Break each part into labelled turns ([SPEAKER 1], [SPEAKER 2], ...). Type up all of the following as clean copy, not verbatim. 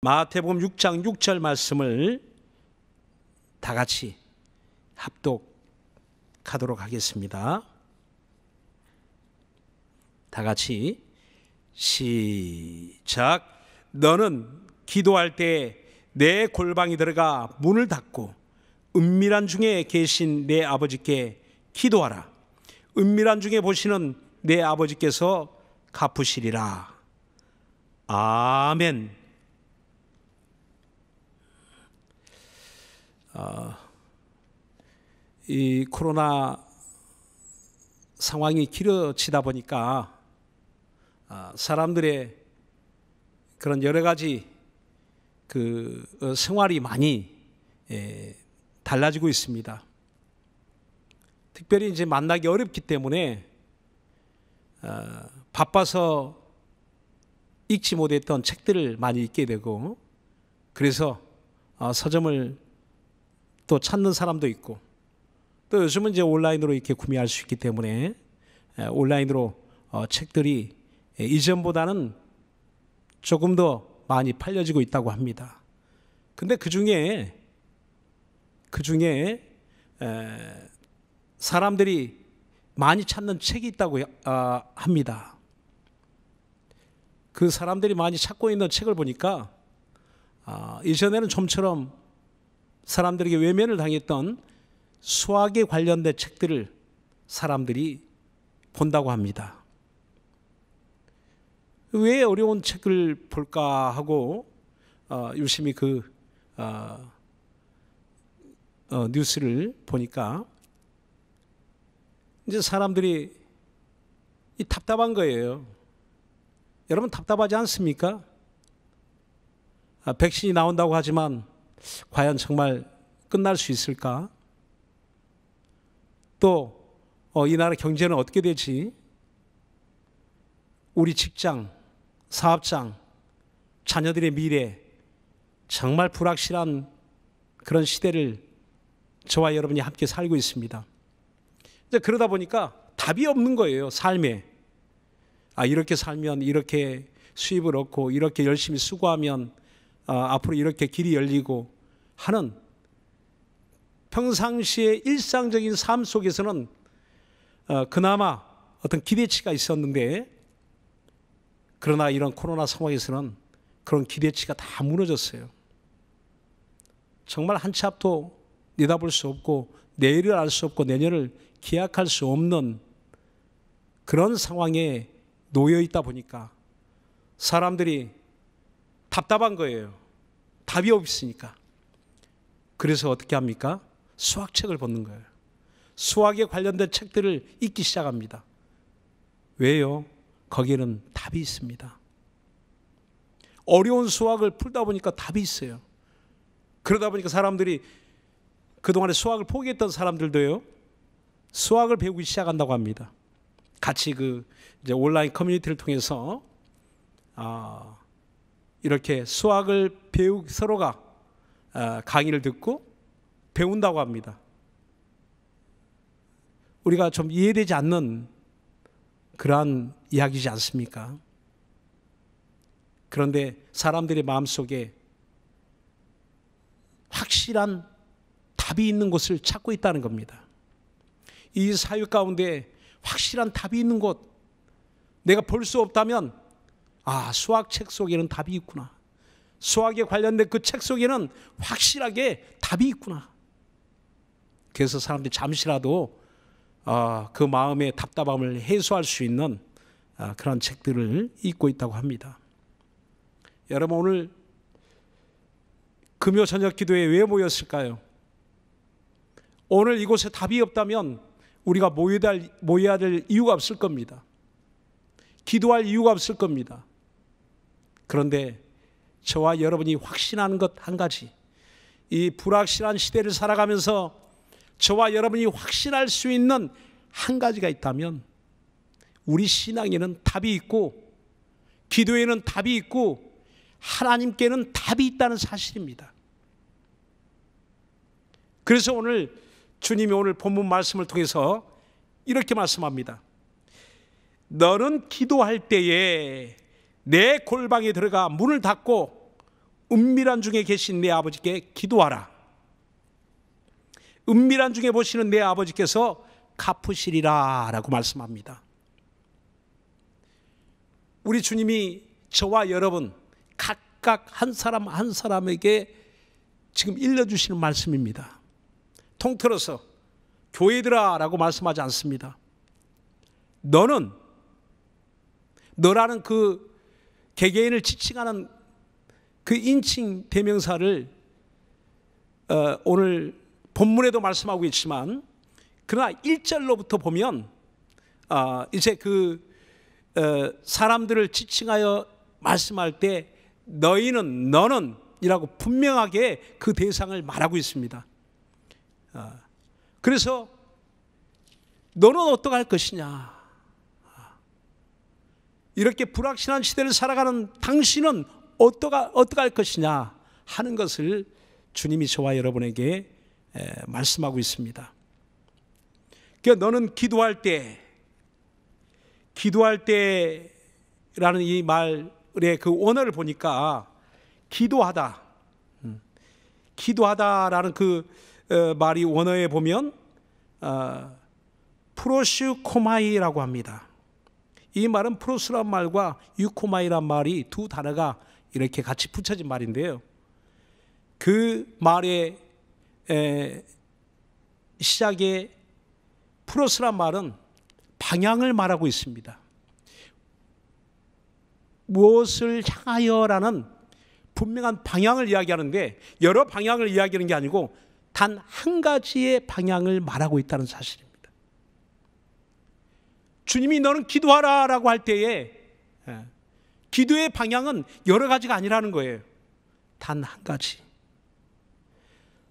[SPEAKER 1] 마태복음 6장 6절 말씀을 다 같이 합독하도록 하겠습니다. 다 같이 시작. 너는 기도할 때 내 골방에 들어가 문을 닫고 은밀한 중에 계신 내 아버지께 기도하라. 은밀한 중에 보시는 내 아버지께서 갚으시리라. 아멘. 이 코로나 상황이 길어지다 보니까 사람들의 그런 여러 가지 생활이 많이 달라지고 있습니다. 특별히 이제 만나기 어렵기 때문에 바빠서 읽지 못했던 책들을 많이 읽게 되고, 그래서 서점을 또 찾는 사람도 있고, 또 요즘은 이제 온라인으로 이렇게 구매할 수 있기 때문에 온라인으로 책들이 이전보다는 조금 더 많이 팔려지고 있다고 합니다. 근데 그 중에 사람들이 많이 찾는 책이 있다고 합니다. 그 사람들이 많이 찾고 있는 책을 보니까 이전에는 좀처럼 사람들에게 외면을 당했던 수학에 관련된 책들을 사람들이 본다고 합니다. 왜 어려운 책을 볼까 하고 유심히 뉴스를 보니까 이제 사람들이 답답한 거예요. 여러분 답답하지 않습니까? 백신이 나온다고 하지만 과연 정말 끝날 수 있을까? 또 이 나라 경제는 어떻게 되지? 우리 직장, 사업장, 자녀들의 미래, 정말 불확실한 그런 시대를 저와 여러분이 함께 살고 있습니다. 이제 그러다 보니까 답이 없는 거예요, 삶에. 이렇게 살면 이렇게 수입을 얻고, 이렇게 열심히 수고하면 앞으로 이렇게 길이 열리고 하는 평상시의 일상적인 삶 속에서는 그나마 어떤 기대치가 있었는데, 그러나 이런 코로나 상황에서는 그런 기대치가 다 무너졌어요. 정말 한 치 앞도 내다볼 수 없고, 내일을 알 수 없고, 내년을 기약할 수 없는 그런 상황에 놓여 있다 보니까 사람들이 답답한 거예요. 답이 없으니까. 그래서 어떻게 합니까? 수학책을 보는 거예요. 수학에 관련된 책들을 읽기 시작합니다. 왜요? 거기에는 답이 있습니다. 어려운 수학을 풀다 보니까 답이 있어요. 그러다 보니까 사람들이 그동안에 수학을 포기했던 사람들도요, 수학을 배우기 시작한다고 합니다. 같이 이제 온라인 커뮤니티를 통해서 이렇게 수학을 서로가 강의를 듣고 배운다고 합니다. 우리가 좀 이해되지 않는 그러한 이야기지 않습니까? 그런데 사람들의 마음속에 확실한 답이 있는 곳을 찾고 있다는 겁니다. 이 사회 가운데 확실한 답이 있는 곳, 내가 볼 수 없다면 수학책 속에는 답이 있구나. 수학에 관련된 그 책 속에는 확실하게 답이 있구나. 그래서 사람들이 잠시라도 그 마음의 답답함을 해소할 수 있는 그런 책들을 읽고 있다고 합니다. 여러분, 오늘 금요 저녁 기도에 왜 모였을까요? 오늘 이곳에 답이 없다면 우리가 모여야 될 이유가 없을 겁니다. 기도할 이유가 없을 겁니다. 그런데 저와 여러분이 확신하는 것 한 가지, 이 불확실한 시대를 살아가면서 저와 여러분이 확신할 수 있는 한 가지가 있다면, 우리 신앙에는 답이 있고, 기도에는 답이 있고, 하나님께는 답이 있다는 사실입니다. 그래서 주님이 오늘 본문 말씀을 통해서 이렇게 말씀합니다. 너는 기도할 때에 내 골방에 들어가 문을 닫고 은밀한 중에 계신 내 아버지께 기도하라. 은밀한 중에 보시는 내 아버지께서 갚으시리라 라고 말씀합니다. 우리 주님이 저와 여러분 각각 한 사람 한 사람에게 지금 일러주시는 말씀입니다. 통틀어서 교회들아 라고 말씀하지 않습니다. 너라는 그 개개인을 지칭하는 그 인칭 대명사를 오늘 본문에도 말씀하고 있지만, 그러나 1절로부터 보면 이제 그 사람들을 지칭하여 말씀할 때 너는 이라고 분명하게 그 대상을 말하고 있습니다. 그래서 너는 어떡할 것이냐, 이렇게 불확실한 시대를 살아가는 당신은 어떡할 것이냐 하는 것을 주님이 저와 여러분에게 말씀하고 있습니다. 그러니까 너는 기도할 때라는 이 말의 그 원어를 보니까 기도하다라는 그 말이 원어에 보면 프로슈코마이라고 합니다. 이 말은 프로스란 말과 유코마이란 말이 두 단어가 이렇게 같이 붙여진 말인데요. 그 말의 시작에 프로스란 말은 방향을 말하고 있습니다. 무엇을 향하여라는 분명한 방향을 이야기하는데, 여러 방향을 이야기하는 게 아니고 단 한 가지의 방향을 말하고 있다는 사실입니다. 주님이 너는 기도하라 라고 할 때에 기도의 방향은 여러 가지가 아니라는 거예요. 단 한 가지.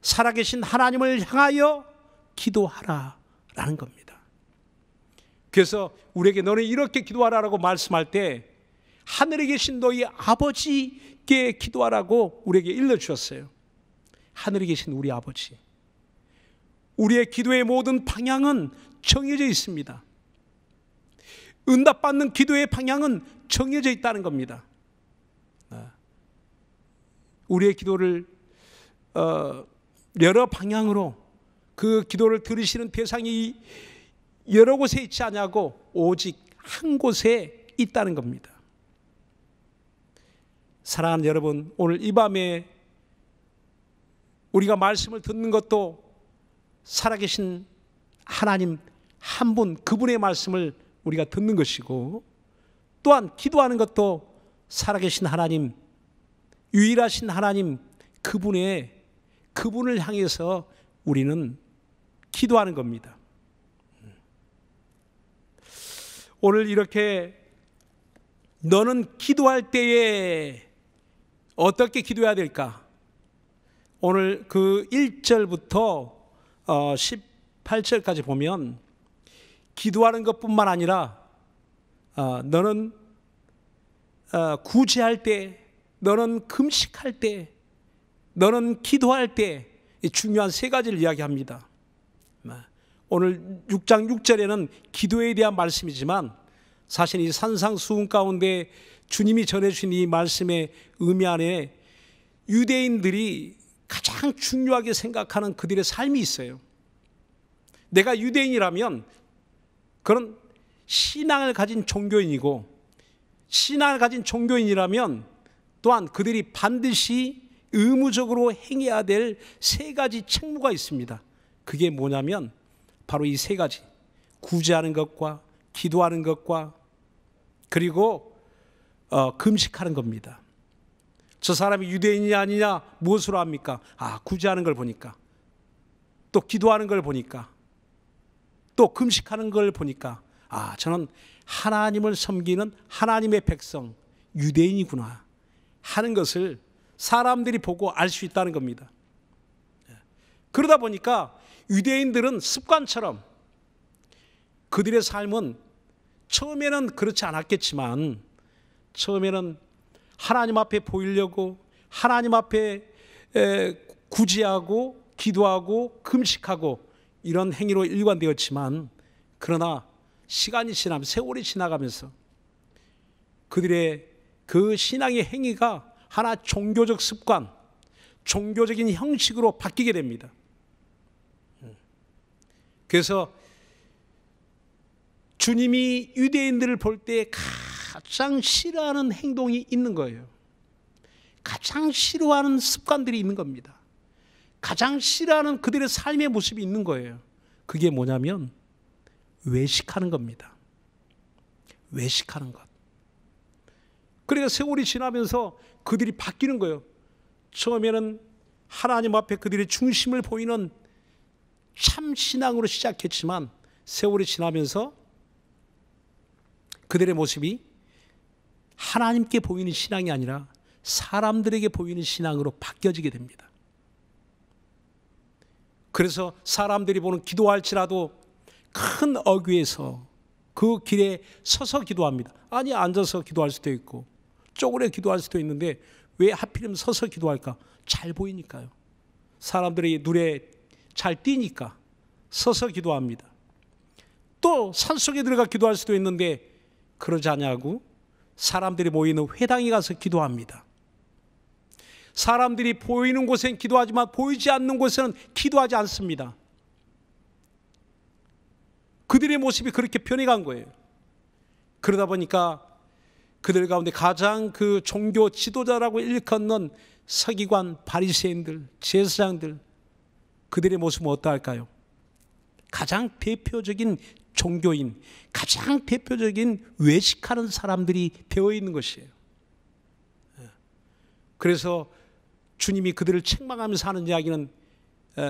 [SPEAKER 1] 살아계신 하나님을 향하여 기도하라 라는 겁니다. 그래서 우리에게 너는 이렇게 기도하라라고 말씀할 때 하늘에 계신 너희 아버지께 기도하라고 우리에게 일러주셨어요. 하늘에 계신 우리 아버지. 우리의 기도의 모든 방향은 정해져 있습니다. 응답받는 기도의 방향은 정해져 있다는 겁니다. 우리의 기도를 여러 방향으로, 그 기도를 들으시는 대상이 여러 곳에 있지 않냐고 오직 한 곳에 있다는 겁니다. 사랑하는 여러분, 오늘 이 밤에 우리가 말씀을 듣는 것도 살아계신 하나님 한 분, 그분의 말씀을 우리가 듣는 것이고, 또한 기도하는 것도 살아계신 하나님, 유일하신 하나님, 그분을 향해서 우리는 기도하는 겁니다. 오늘 이렇게 너는 기도할 때에 어떻게 기도해야 될까? 오늘 그 1절부터 18절까지 보면 기도하는 것뿐만 아니라 너는 구제할 때, 너는 금식할 때, 너는 기도할 때, 중요한 세 가지를 이야기합니다. 오늘 6장 6절에는 기도에 대한 말씀이지만 사실 이 산상수훈 가운데 주님이 전해주신 이 말씀의 의미 안에 유대인들이 가장 중요하게 생각하는 그들의 삶이 있어요. 내가 유대인이라면 그런 신앙을 가진 종교인이고, 신앙을 가진 종교인이라면 또한 그들이 반드시 의무적으로 행해야 될 세 가지 책무가 있습니다. 그게 뭐냐면 바로 이 세 가지, 구제하는 것과 기도하는 것과 그리고 금식하는 겁니다. 저 사람이 유대인이 아니냐 무엇으로 합니까? 구제하는 걸 보니까, 또 기도하는 걸 보니까, 또 금식하는 걸 보니까 저는 하나님을 섬기는 하나님의 백성, 유대인이구나 하는 것을 사람들이 보고 알 수 있다는 겁니다. 그러다 보니까 유대인들은 습관처럼 그들의 삶은 처음에는 그렇지 않았겠지만, 처음에는 하나님 앞에 보이려고 하나님 앞에 구제하고 기도하고 금식하고 이런 행위로 일관되었지만, 그러나 시간이 지나면서, 세월이 지나가면서 그들의 그 신앙의 행위가 하나 종교적 습관, 종교적인 형식으로 바뀌게 됩니다. 그래서 주님이 유대인들을 볼 때 가장 싫어하는 행동이 있는 거예요. 가장 싫어하는 습관들이 있는 겁니다. 가장 싫어하는 그들의 삶의 모습이 있는 거예요. 그게 뭐냐면 외식하는 겁니다. 외식하는 것. 그러니까 세월이 지나면서 그들이 바뀌는 거예요. 처음에는 하나님 앞에 그들의 중심을 보이는 참 신앙으로 시작했지만 세월이 지나면서 그들의 모습이 하나님께 보이는 신앙이 아니라 사람들에게 보이는 신앙으로 바뀌어지게 됩니다. 그래서 사람들이 보는 기도할지라도 큰 어귀에서 그 길에 서서 기도합니다. 아니, 앉아서 기도할 수도 있고 쪼그려 기도할 수도 있는데 왜 하필이면 서서 기도할까? 잘 보이니까요. 사람들이 눈에 잘 띄니까 서서 기도합니다. 또 산속에 들어가 기도할 수도 있는데 그러지 않냐고 사람들이 모이는 회당에 가서 기도합니다. 사람들이 보이는 곳엔 기도하지만 보이지 않는 곳에는 기도하지 않습니다. 그들의 모습이 그렇게 변해간 거예요. 그러다 보니까 그들 가운데 가장 그 종교 지도자라고 일컫는 서기관, 바리새인들, 제사장들, 그들의 모습은 어떠할까요? 가장 대표적인 종교인, 가장 대표적인 외식하는 사람들이 되어 있는 것이에요. 그래서 주님이 그들을 책망하면서 하는 이야기는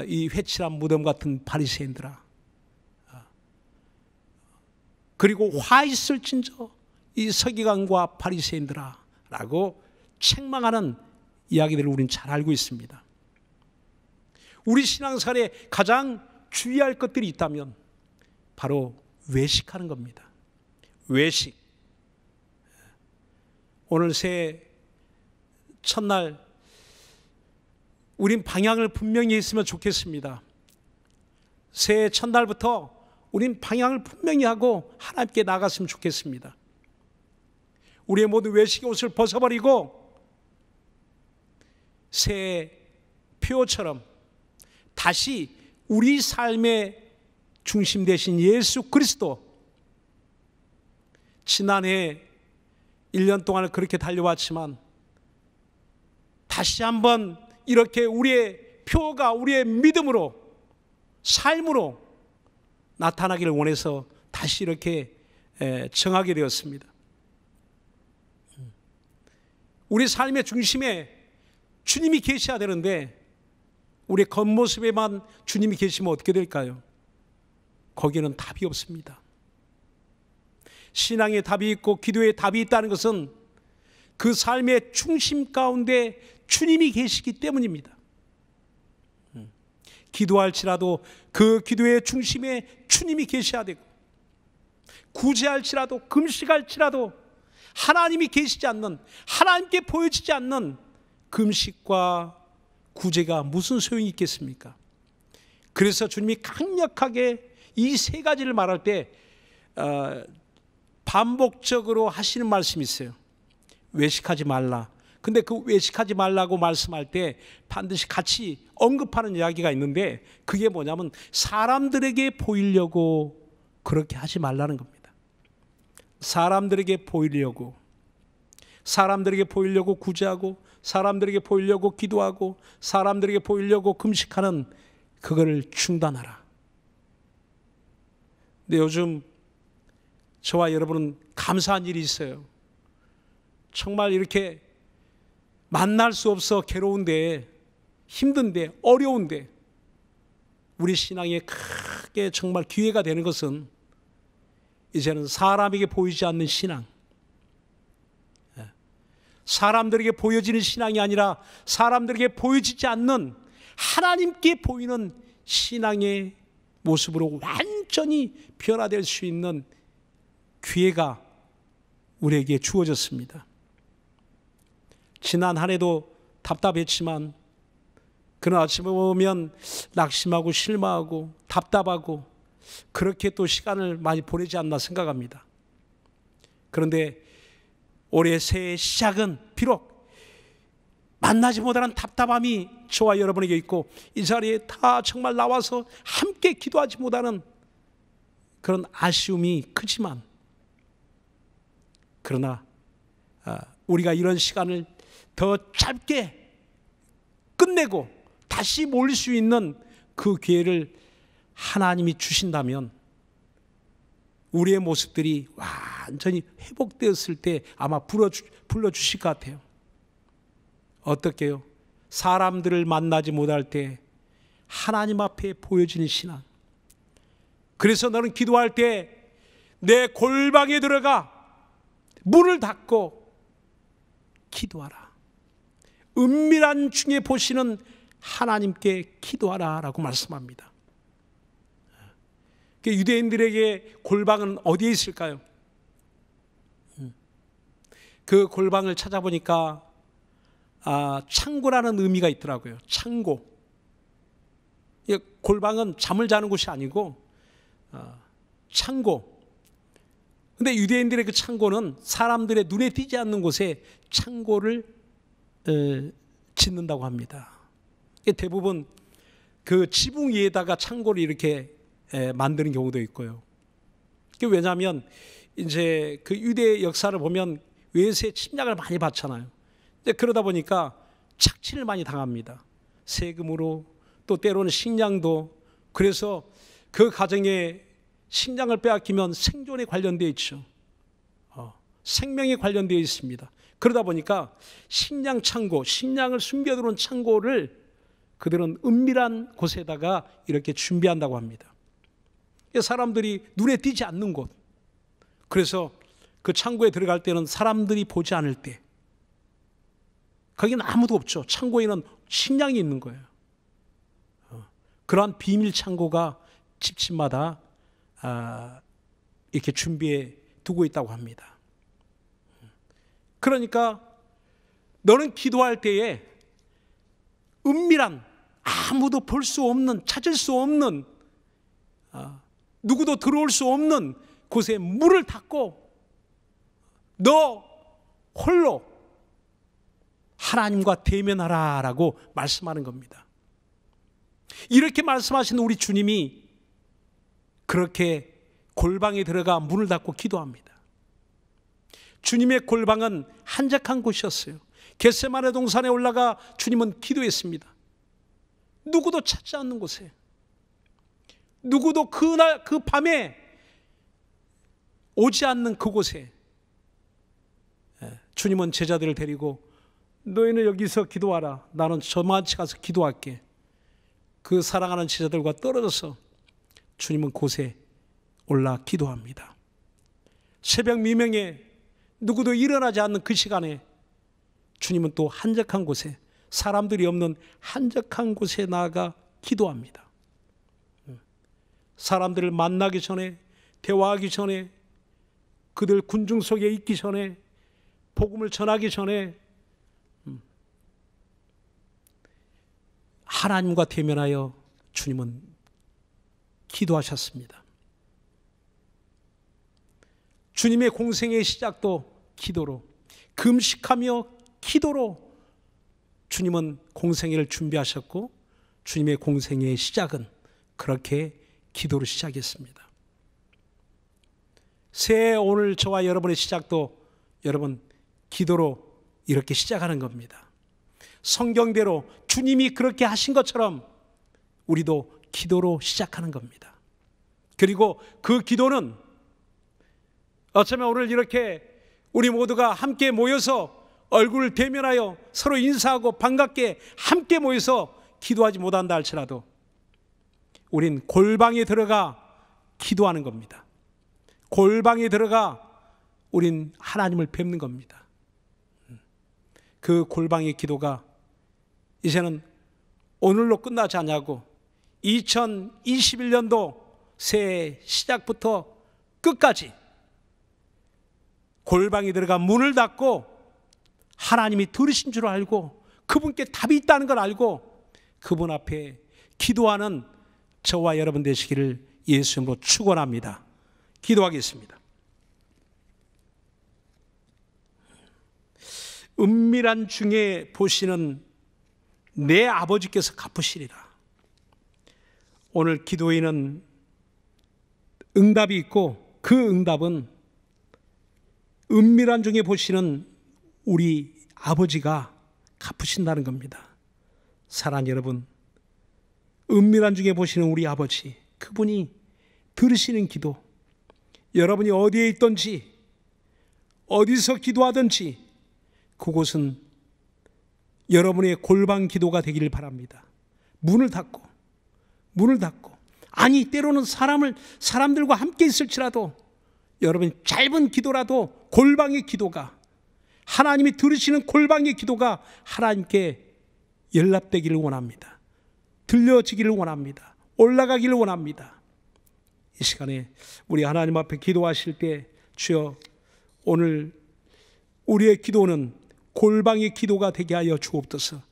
[SPEAKER 1] 이 회칠한 무덤 같은 바리새인들아, 그리고 화 있을진저 이 서기관과 바리새인들아 라고 책망하는 이야기들을 우리는 잘 알고 있습니다. 우리 신앙생활에 가장 주의할 것들이 있다면 바로 외식하는 겁니다. 외식. 오늘 새해 첫날 우린 방향을 분명히 했으면 좋겠습니다. 새해 첫날부터 우린 방향을 분명히 하고 하나님께 나갔으면 좋겠습니다. 우리의 모든 외식의 옷을 벗어버리고 새해 표처럼 다시 우리 삶의 중심 되신 예수 그리스도, 지난해 1년 동안을 그렇게 달려왔지만 다시 한번 이렇게 우리의 표가 우리의 믿음으로, 삶으로 나타나기를 원해서 다시 이렇게 정하게 되었습니다. 우리 삶의 중심에 주님이 계셔야 되는데 우리의 겉모습에만 주님이 계시면 어떻게 될까요? 거기에는 답이 없습니다. 신앙에 답이 있고 기도에 답이 있다는 것은 그 삶의 중심 가운데 주님이 계시기 때문입니다. 기도할지라도 그 기도의 중심에 주님이 계셔야 되고, 구제할지라도, 금식할지라도 하나님이 계시지 않는, 하나님께 보여지지 않는 금식과 구제가 무슨 소용이 있겠습니까? 그래서 주님이 강력하게 이 세 가지를 말할 때 반복적으로 하시는 말씀이 있어요. 외식하지 말라. 근데 그 외식하지 말라고 말씀할 때 반드시 같이 언급하는 이야기가 있는데, 그게 뭐냐면 사람들에게 보이려고 그렇게 하지 말라는 겁니다. 사람들에게 보이려고 구제하고, 사람들에게 보이려고 기도하고, 사람들에게 보이려고 금식하는 그거를 중단하라. 근데 요즘 저와 여러분은 감사한 일이 있어요. 정말 이렇게 만날 수 없어 괴로운데, 힘든데, 어려운데 우리 신앙에 크게 정말 기회가 되는 것은 이제는 사람에게 보이지 않는 신앙, 사람들에게 보여지는 신앙이 아니라 사람들에게 보여지지 않는 하나님께 보이는 신앙의 모습으로 완전히 변화될 수 있는 기회가 우리에게 주어졌습니다. 지난 한 해도 답답했지만 그런 아침에 오면 낙심하고 실망하고 답답하고 그렇게 또 시간을 많이 보내지 않나 생각합니다. 그런데 올해 새해 시작은 비록 만나지 못하는 답답함이 저와 여러분에게 있고, 이 자리에 다 정말 나와서 함께 기도하지 못하는 그런 아쉬움이 크지만, 그러나 우리가 이런 시간을 더 짧게 끝내고 다시 모일 수 있는 그 기회를 하나님이 주신다면 우리의 모습들이 완전히 회복되었을 때 아마 불러주실 것 같아요. 어떻게요? 사람들을 만나지 못할 때 하나님 앞에 보여지는 신앙. 그래서 너는 기도할 때 내 골방에 들어가 문을 닫고 기도하라. 은밀한 중에 보시는 하나님께 기도하라 라고 말씀합니다. 유대인들에게 골방은 어디에 있을까요? 그 골방을 찾아보니까 창고라는 의미가 있더라고요. 창고. 골방은 잠을 자는 곳이 아니고 창고. 근데 유대인들의 그 창고는 사람들의 눈에 띄지 않는 곳에 창고를 짓는다고 합니다. 대부분 그 지붕 위에다가 창고를 이렇게 만드는 경우도 있고요. 왜냐하면 이제 그 유대 역사를 보면 외세 침략을 많이 받잖아요. 그러다 보니까 착취를 많이 당합니다. 세금으로, 또 때로는 식량도. 그래서 그 가정에 식량을 빼앗기면 생존에 관련되어 있죠. 생명에 관련되어 있습니다. 그러다 보니까 식량 창고, 식량을 숨겨두는 창고를 그들은 은밀한 곳에다가 이렇게 준비한다고 합니다. 사람들이 눈에 띄지 않는 곳. 그래서 그 창고에 들어갈 때는 사람들이 보지 않을 때, 거기는 아무도 없죠. 창고에는 식량이 있는 거예요. 그러한 비밀 창고가 집집마다 이렇게 준비해 두고 있다고 합니다. 그러니까 너는 기도할 때에 은밀한, 아무도 볼 수 없는, 찾을 수 없는, 누구도 들어올 수 없는 곳에 문을 닫고 너 홀로 하나님과 대면하라 라고 말씀하는 겁니다. 이렇게 말씀하신 우리 주님이 그렇게 골방에 들어가 문을 닫고 기도합니다. 주님의 골방은 한적한 곳이었어요. 겟세마네 동산에 올라가 주님은 기도했습니다. 누구도 찾지 않는 곳에, 누구도 그날 그 밤에 오지 않는 그곳에 주님은 제자들을 데리고 너희는 여기서 기도하라. 나는 저만치 가서 기도할게. 그 사랑하는 제자들과 떨어져서 주님은 곳에 올라 기도합니다. 새벽 미명에 누구도 일어나지 않는 그 시간에 주님은 또 한적한 곳에, 사람들이 없는 한적한 곳에 나아가 기도합니다. 사람들을 만나기 전에, 대화하기 전에, 그들 군중 속에 있기 전에, 복음을 전하기 전에 하나님과 대면하여 주님은 기도하셨습니다. 주님의 공생의 시작도 기도로, 금식하며 기도로 주님은 공생애를 준비하셨고, 주님의 공생애의 시작은 그렇게 기도로 시작했습니다. 새해 오늘 저와 여러분의 시작도 여러분 기도로 이렇게 시작하는 겁니다. 성경대로 주님이 그렇게 하신 것처럼 우리도 기도로 시작하는 겁니다. 그리고 그 기도는 어쩌면 오늘 이렇게 우리 모두가 함께 모여서 얼굴을 대면하여 서로 인사하고 반갑게 함께 모여서 기도하지 못한다 할지라도 우린 골방에 들어가 기도하는 겁니다. 골방에 들어가 우린 하나님을 뵙는 겁니다. 그 골방의 기도가 이제는 오늘로 끝나지 않냐고 2021년도 새해 시작부터 끝까지 골방에 들어가 문을 닫고 하나님이 들으신 줄 알고 그분께 답이 있다는 걸 알고 그분 앞에 기도하는 저와 여러분 되시기를 예수님으로 축원합니다. 기도하겠습니다. 은밀한 중에 보시는 내 아버지께서 갚으시리라. 오늘 기도에는 응답이 있고 그 응답은 은밀한 중에 보시는 우리 아버지가 갚으신다는 겁니다. 사랑하는 여러분, 은밀한 중에 보시는 우리 아버지, 그분이 들으시는 기도, 여러분이 어디에 있든지 어디서 기도하든지 그곳은 여러분의 골방 기도가 되기를 바랍니다. 문을 닫고 아니 때로는 사람들과 함께 있을지라도 여러분 짧은 기도라도 골방의 기도가, 하나님이 들으시는 골방의 기도가 하나님께 연락되기를 원합니다. 들려지기를 원합니다. 올라가기를 원합니다. 이 시간에 우리 하나님 앞에 기도하실 때 주여 오늘 우리의 기도는 골방의 기도가 되게 하여 주옵소서.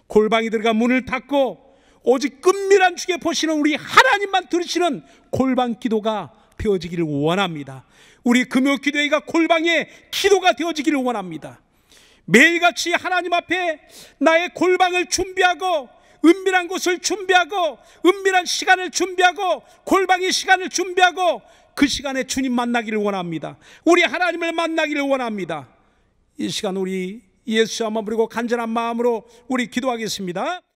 [SPEAKER 1] 골방에 들어가 문을 닫고 오직 은밀한 중에 보시는 우리 하나님만 들으시는 골방 기도가 되어지기를 원합니다. 우리 금요 기도회가 골방의 기도가 되어지기를 원합니다. 매일같이 하나님 앞에 나의 골방을 준비하고 은밀한 곳을 준비하고 은밀한 시간을 준비하고 골방의 시간을 준비하고 그 시간에 주님 만나기를 원합니다. 우리 하나님을 만나기를 원합니다. 이 시간 우리 예수 한번 부르고 간절한 마음으로 우리 기도하겠습니다.